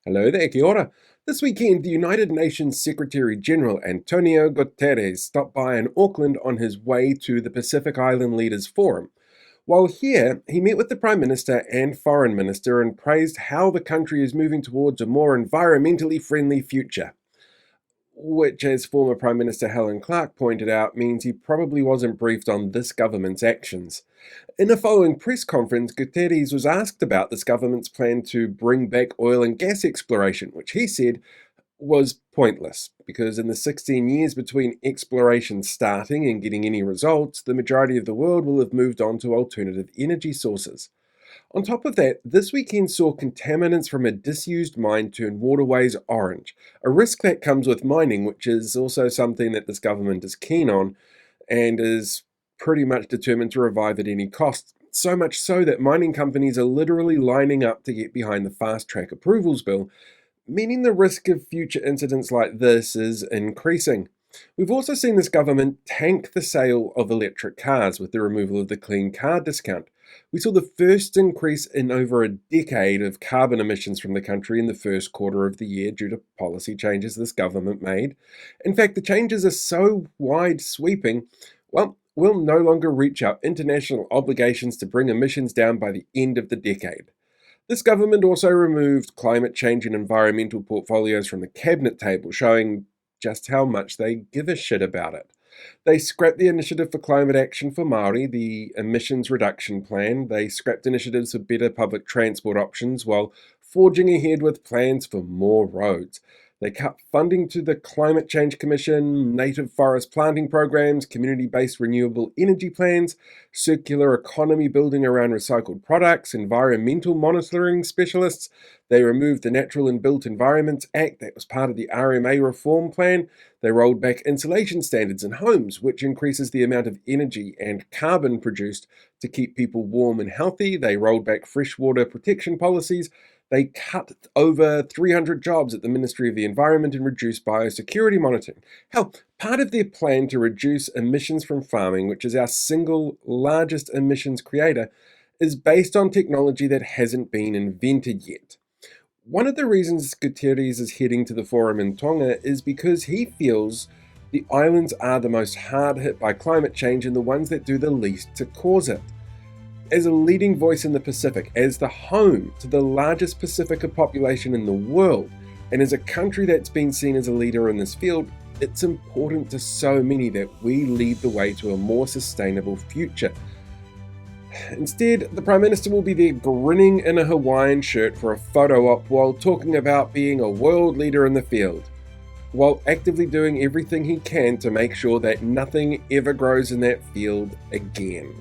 Hello there, kia ora. This weekend, the United Nations Secretary-General Antonio Guterres stopped by in Auckland on his way to the Pacific Island Leaders Forum. While here, he met with the Prime Minister and Foreign Minister and praised how the country is moving towards a more environmentally friendly future, which, as former Prime Minister Helen Clark pointed out, means he probably wasn't briefed on this government's actions. In a following press conference, Guterres was asked about this government's plan to bring back oil and gas exploration, which he said was pointless, because in the 16 years between exploration starting and getting any results, the majority of the world will have moved on to alternative energy sources. On top of that, this weekend saw contaminants from a disused mine turn waterways orange, a risk that comes with mining, which is also something that this government is keen on and is pretty much determined to revive at any cost. So much so that mining companies are literally lining up to get behind the fast track approvals bill, meaning the risk of future incidents like this is increasing. We've also seen this government tank the sale of electric cars with the removal of the clean car discount. We saw the first increase in over a decade of carbon emissions from the country in the first quarter of the year due to policy changes this government made. In fact, the changes are so wide sweeping, well, we'll no longer reach our international obligations to bring emissions down by the end of the decade. This government also removed climate change and environmental portfolios from the cabinet table, showing just how much they give a shit about it. They scrapped the Initiative for Climate Action for Māori, the Emissions Reduction Plan. They scrapped initiatives for better public transport options while forging ahead with plans for more roads. They cut funding to the Climate Change Commission, native forest planting programs, community-based renewable energy plans, circular economy building around recycled products, environmental monitoring specialists. They removed the Natural and Built Environments Act that was part of the RMA reform plan. They rolled back insulation standards in homes, which increases the amount of energy and carbon produced to keep people warm and healthy. They rolled back freshwater protection policies. They cut over 300 jobs at the Ministry of the Environment and reduced biosecurity monitoring. Hell, part of their plan to reduce emissions from farming, which is our single largest emissions creator, is based on technology that hasn't been invented yet. One of the reasons Guterres is heading to the forum in Tonga is because he feels the islands are the most hard hit by climate change and the ones that do the least to cause it. As a leading voice in the Pacific, as the home to the largest Pacifica population in the world, and as a country that's been seen as a leader in this field, it's important to so many that we lead the way to a more sustainable future. Instead, the Prime Minister will be there grinning in a Hawaiian shirt for a photo op while talking about being a world leader in the field, while actively doing everything he can to make sure that nothing ever grows in that field again.